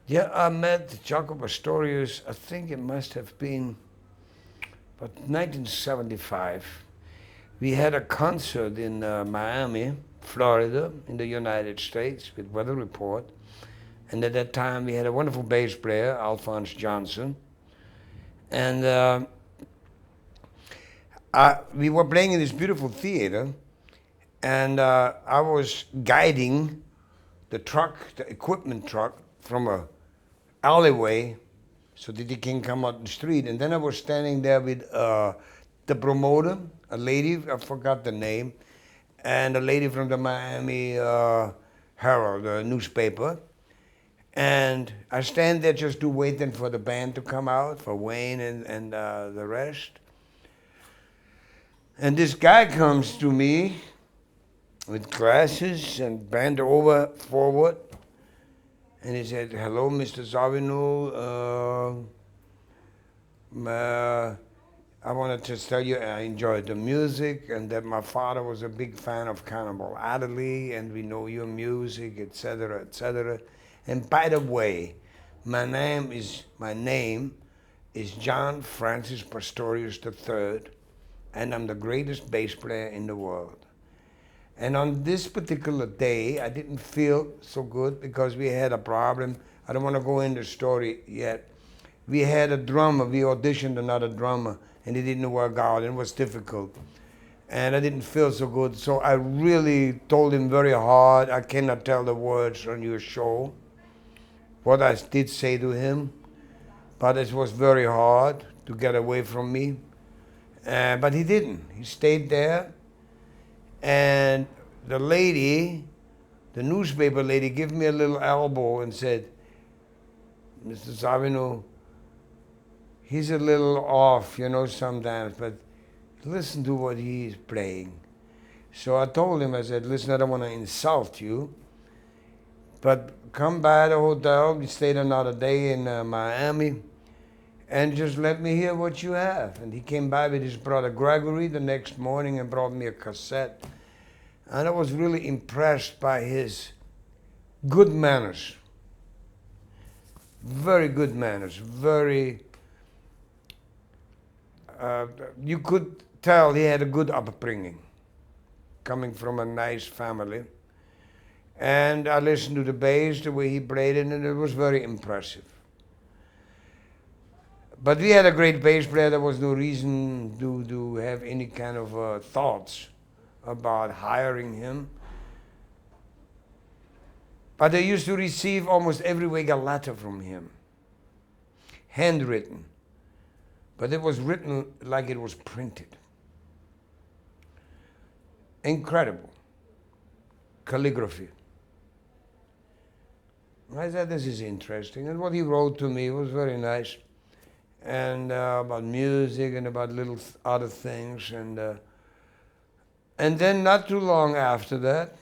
Yeah, I met Jaco Pastorius, I think it must have been about 1975. We had a concert in Miami, Florida, in the United States with Weather Report. And at that time, we had a wonderful bass player, Alphonse Johnson. And we were playing in this beautiful theater. And I was guiding the truck, the equipment truck, from a alleyway so that he can come out the street. And then I was standing there with the promoter, a lady, I forgot the name, and a lady from the Miami Herald, the newspaper. And I stand there just to waiting for the band to come out, for Wayne and the rest. And this guy comes to me with glasses and bent over forward. And he said, "Hello, Mr. Zawinul. I wanted to tell you I enjoyed the music and that my father was a big fan of Cannibal Adderley and we know your music, etc., etc. And by the way, my name is John Francis Pastorius III, and I'm the greatest bass player in the world. And on this particular day, I didn't feel so good because we had a problem. I don't want to go into the story yet. We had a drummer, we auditioned another drummer, and it didn't work out, and it was difficult. And I didn't feel so good, so I really told him very hard, I cannot tell the words on your show, what I did say to him, but it was very hard to get away from me. But he didn't. He stayed there. And the lady, the newspaper lady, gave me a little elbow and said, "Mr. Zawinul, he's a little off, sometimes, but listen to what he's playing." So I told him, I said, "Listen, I don't want to insult you, but come by the hotel. We stayed another day in Miami, and just let me hear what you have." And he came by with his brother Gregory the next morning and brought me a cassette. And I was really impressed by his good manners. Very good manners. Very, you could tell he had a good upbringing, coming from a nice family. And I listened to the bass, the way he played it, and it was very impressive. But we had a great bass player. There was no reason to have any kind of thoughts about hiring him. But I used to receive almost every week a letter from him, handwritten. But it was written like it was printed. Incredible calligraphy. I said, this is interesting. And what he wrote to me was very nice. And about music and about little other things. And then not too long after that,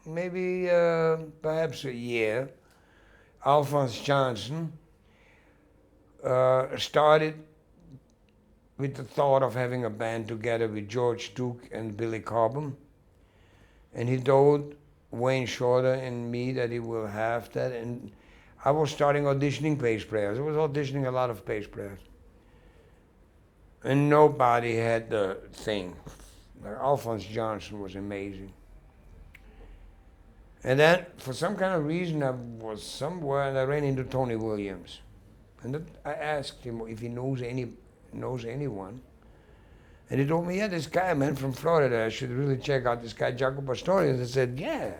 maybe perhaps a year, Alphonse Johnson started with the thought of having a band together with George Duke and Billy Cobham. And he told Wayne Shorter and me that he will have that. And I was starting auditioning bass players. I was auditioning a lot of bass players. And nobody had the thing. Alphonse Johnson was amazing. And then, for some kind of reason, I was somewhere and I ran into Tony Williams. And I asked him if he knows anyone. And he told me, "Yeah, this guy, man, from Florida, I should really check out this guy, Jaco Pastorius." I said, "Yeah,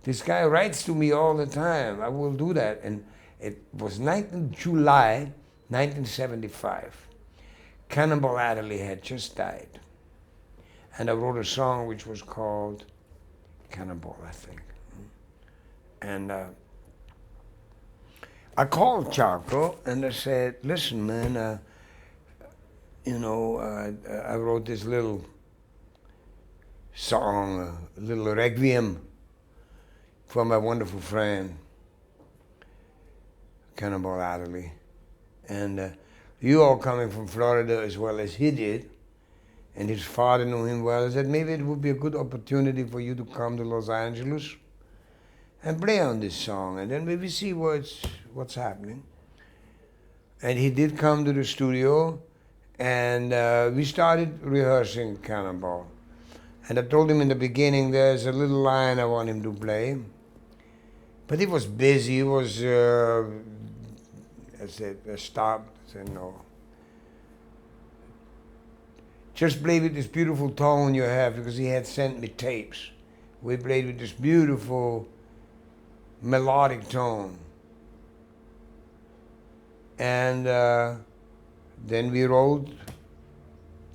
this guy writes to me all the time. I will do that." And it was July 1975. Cannibal Adderley had just died. And I wrote a song which was called Cannibal, I think. And I called Jaco and I said, "Listen, man, I wrote this little song, a little requiem for my wonderful friend, Cannibal Adderley. And you all coming from Florida as well as he did, and his father knew him well. I said, maybe it would be a good opportunity for you to come to Los Angeles and play on this song, and then maybe see what's happening. And he did come to the studio, and we started rehearsing Cannonball. And I told him in the beginning there's a little line I want him to play. But he was busy, he was, I said, stop, I said no. Just play with this beautiful tone you have, because he had sent me tapes. We played with this beautiful melodic tone. And then we wrote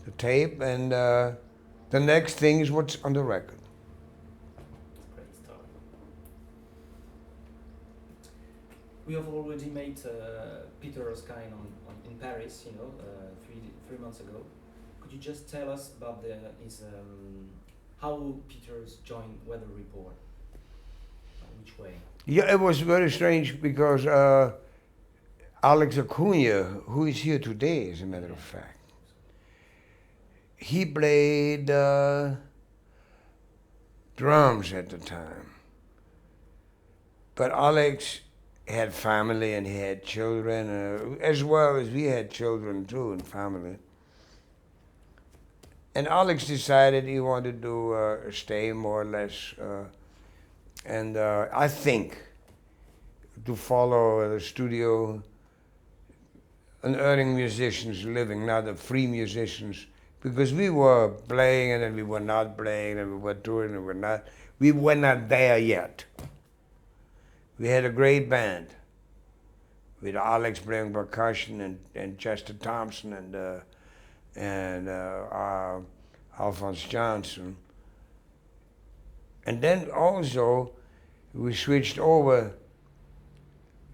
the tape, and the next thing is what's on the record. Great stuff. We have already met Peter Erskine in Paris, you know, three months ago. Could you just tell us about his how Peter's joined Weather Report? Which way? Yeah, it was very strange because Alex Acuna, who is here today, as a matter of fact, he played drums at the time. But Alex had family and he had children, as well as we had children too and family. And Alex decided he wanted to stay more or less, and I think to follow the studio, an earning musician's living, not a free musician's, because we were playing and then we were not playing and we were touring and we were not there yet. We had a great band with Alex playing percussion and Chester Thompson and Alphonse Johnson. And then also we switched over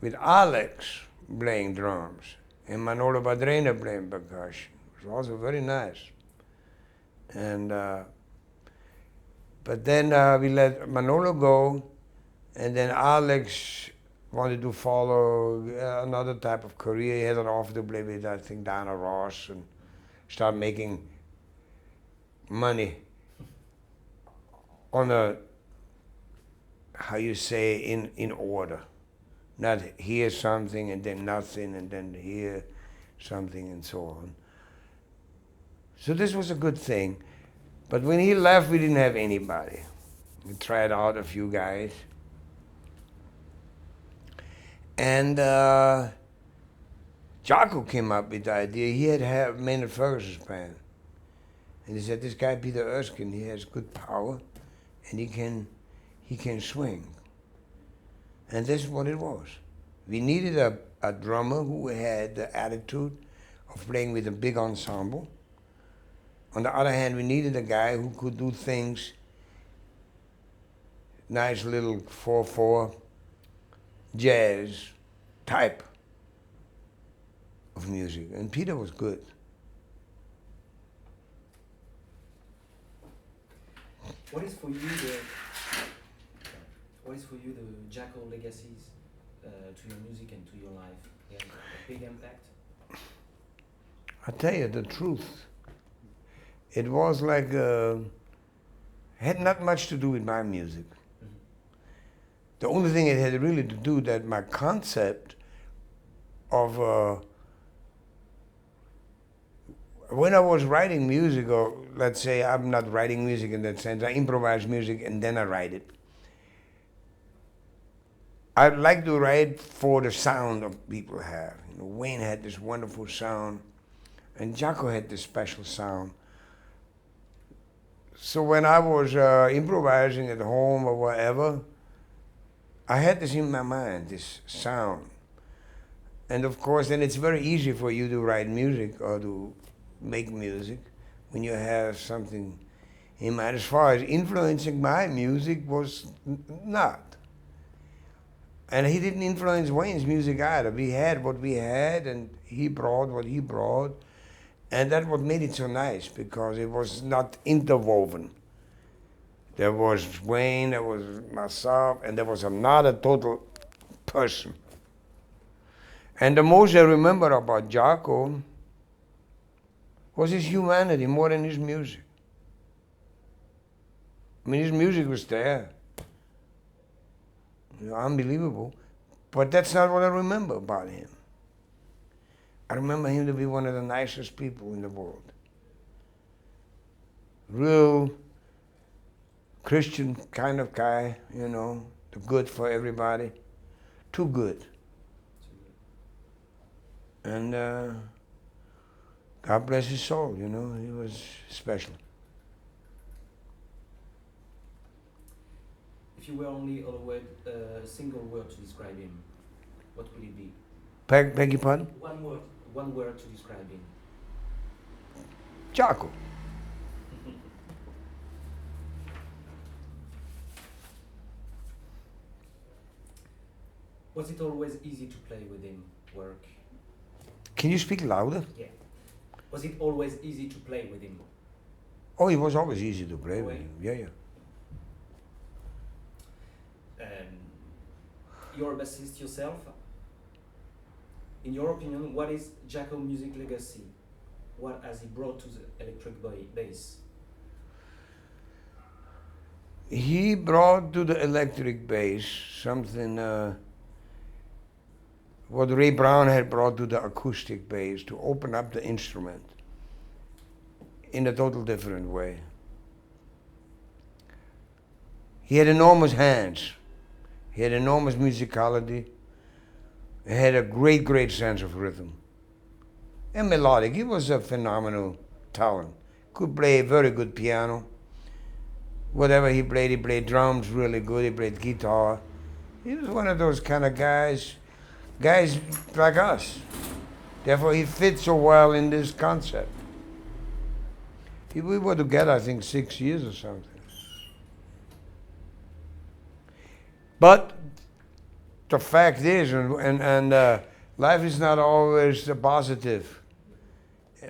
with Alex playing drums and Manolo Badrena playing percussion. It was also very nice. And but then we let Manolo go, and then Alex wanted to follow another type of career. He had an offer to play with, I think, Diana Ross and start making money on a, how you say, in order. Not here something and then nothing and then here something and so on. So this was a good thing. But when he left, we didn't have anybody. We tried out a few guys. And Jaco came up with the idea. He had Maynard Ferguson's band. And he said, this guy Peter Erskine, he has good power and he can swing. And that's what it was. We needed a drummer who had the attitude of playing with a big ensemble. On the other hand, we needed a guy who could do things, nice little 4/4 jazz type of music. And Peter was good. What is for you the Jaco legacies to your music and to your life? Yeah, a big impact? I tell you the truth. It was like, had not much to do with my music. Mm-hmm. The only thing it had really to do that my concept of, when I was writing music, or let's say I'm not writing music in that sense, I improvise music and then I write it. I like to write for the sound that people have. You know, Wayne had this wonderful sound, and Jaco had this special sound. So when I was improvising at home or wherever, I had this in my mind, this sound. And of course, then it's very easy for you to write music or to make music when you have something in mind. As far as influencing my music was not. And he didn't influence Wayne's music either. We had what we had, and he brought what he brought. And that's what made it so nice, because it was not interwoven. There was Wayne, there was myself, and there was another total person. And the most I remember about Jaco was his humanity more than his music. I mean, his music was there. You know, unbelievable. But that's not what I remember about him. I remember him to be one of the nicest people in the world. Real Christian kind of guy, you know, good for everybody. Too good. And God bless his soul, you know, he was special. If you were only allowed a single word to describe him, what would it be? Beg your pardon? One word. One word to describe him. Jaco. Was it always easy to play with him, work? Can you speak louder? Yeah. Was it always easy to play with him? Oh, it was always easy to play with Always. him. Yeah, yeah. You're a bassist yourself. In your opinion, what is Jaco music legacy? What has he brought to the electric bass? He brought to the electric bass something what Ray Brown had brought to the acoustic bass, to open up the instrument in a total different way. He had enormous hands. He had enormous musicality. He had a great, great sense of rhythm. And melodic. He was a phenomenal talent. Could play very good piano. Whatever he played drums really good, he played guitar. He was one of those kind of guys like us. Therefore, he fit so well in this concept. We were together, I think, 6 years or something. But the fact is, life is not always positive.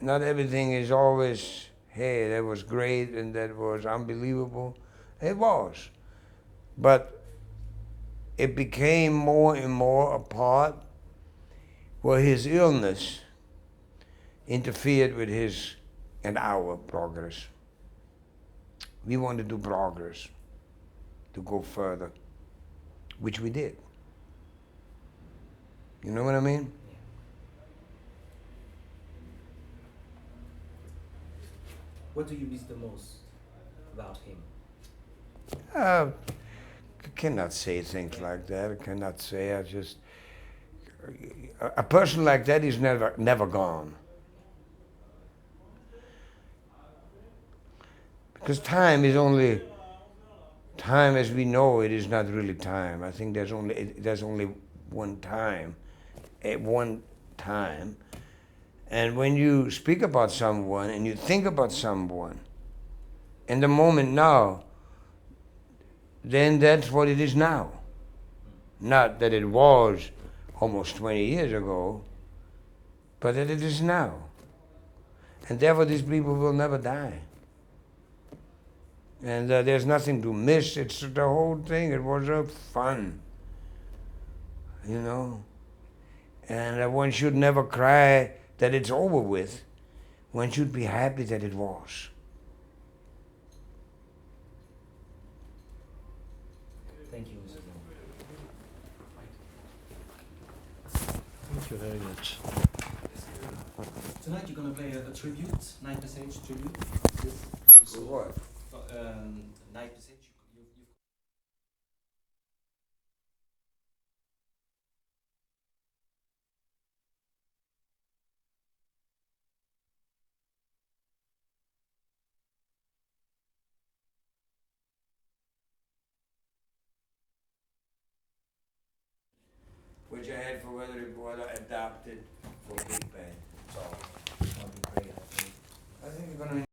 Not everything is always, hey, that was great and that was unbelievable. It was. But it became more and more a part where his illness interfered with his and our progress. We wanted to progress, to go further, which we did. You know what I mean? What do you miss the most about him? I cannot say things like that. I cannot say. A person like that is never gone. Because time as we know it is not really time. I think there's only one time, at one time. And when you speak about someone and you think about someone, in the moment now, then that's what it is now. Not that it was almost 20 years ago, but that it is now. And therefore these people will never die. And there's nothing to miss. It's the whole thing. It was fun, you know. And one should never cry that it's over with. One should be happy that it was. Thank you, Mr. Young. Thank you very much. Tonight you're going to play a tribute, Night Passage tribute. So what? Night Passage. Which I had for Weather Reporter adapted for Big Band. So That'll be great, I think. I think you're gonna